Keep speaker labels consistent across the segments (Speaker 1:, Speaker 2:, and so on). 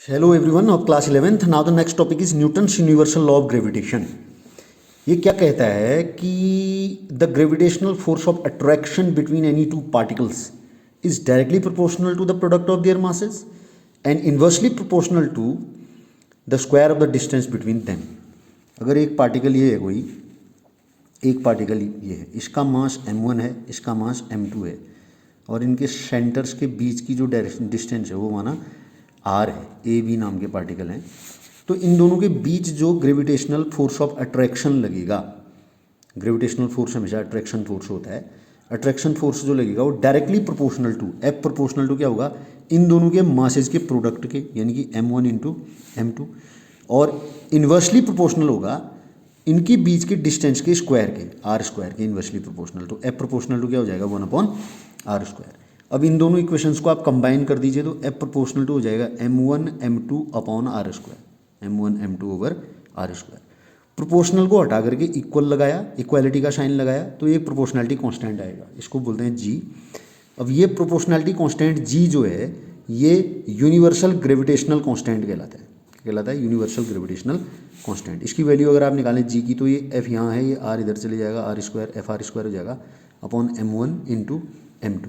Speaker 1: Hello everyone of class 11th। Now the next topic is Newton's universal law of gravitation. ये क्या कहता है कि the gravitational force of attraction between any two particles is directly proportional to the product of their masses and inversely proportional to the square of the distance between them. अगर एक particle ये है, कोई एक पार्टिकल ये है, इसका मास m1 है, इसका मास m2 है, और इनके सेंटर्स के बीच की जो डिस्टेंस है वो माना r है, ए बी नाम के पार्टिकल हैं, तो इन दोनों के बीच जो ग्रेविटेशनल फोर्स ऑफ अट्रैक्शन लगेगा, ग्रेविटेशनल फोर्स हमेशा अट्रैक्शन फोर्स होता है, अट्रैक्शन फोर्स जो लगेगा वो directly proportional to F proportional to क्या होगा, इन दोनों के मासेस के प्रोडक्ट के, यानी कि m1 इंटू m2, और इन्वर्सली प्रोपोर्शनल होगा इनके बीच के डिस्टेंस के स्क्वायर के, आर स्क्वायर के इन्वर्सली प्रोपोर्शनल। तो एफ प्रोपोर्शनल टू क्या हो जाएगा, 1/r स्क्वायर। अब इन दोनों इक्वेशंस को आप कंबाइन कर दीजिए तो एफ प्रोपोर्शनल टू हो जाएगा m1 m2 upon R square, m1 m2 over R square. Proportional को हटा करके इक्वल लगाया, इक्वालिटी का साइन लगाया, तो ये प्रोपोर्शनैलिटी कांस्टेंट आएगा, इसको बोलते हैं जी। अब ये प्रोपोर्शनैलिटी कांस्टेंट जी जो है ये यूनिवर्सल ग्रेविटेशनल कांस्टेंट कहलाता है यूनिवर्सल ग्रेविटेशनल कांस्टेंट। इसकी वैल्यू अगर आप निकालें जी की, तो ये एफ यहाँ है, ये आर इधर चले जाएगा, R square F R square हो जाएगा अपॉन m1 इंटू m2।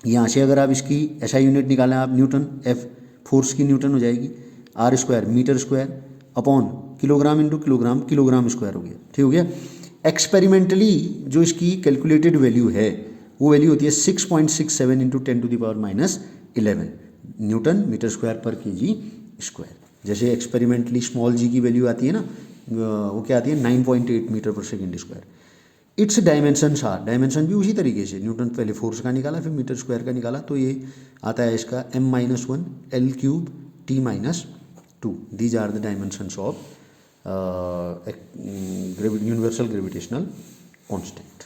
Speaker 1: यहाँ से अगर आप इसकी ऐसा यूनिट निकालें आप, न्यूटन, एफ फोर्स की न्यूटन हो जाएगी, R square metre square upon kilogram into kilogram, kilogram square हो गया, ठीक हो गया। एक्सपेरिमेंटली जो इसकी कैलकुलेटेड वैल्यू है वो वैल्यू होती है 6.67 इंटू 10⁻11 न्यूटन मीटर स्क्वायर पर केजी स्क्वायर। जैसे एक्सपेरिमेंटली स्मॉल जी की वैल्यू आती है ना, वो क्या आती है 9.8 मीटर पर second square. It's dimensions are, dimension भी उसी तरीके से, न्यूटन पहले फोर्स का निकाला फिर मीटर स्क्वायर का निकाला, तो ये आता है इसका m-1 L³ T-2। These are the dimensions of universal gravitational constant.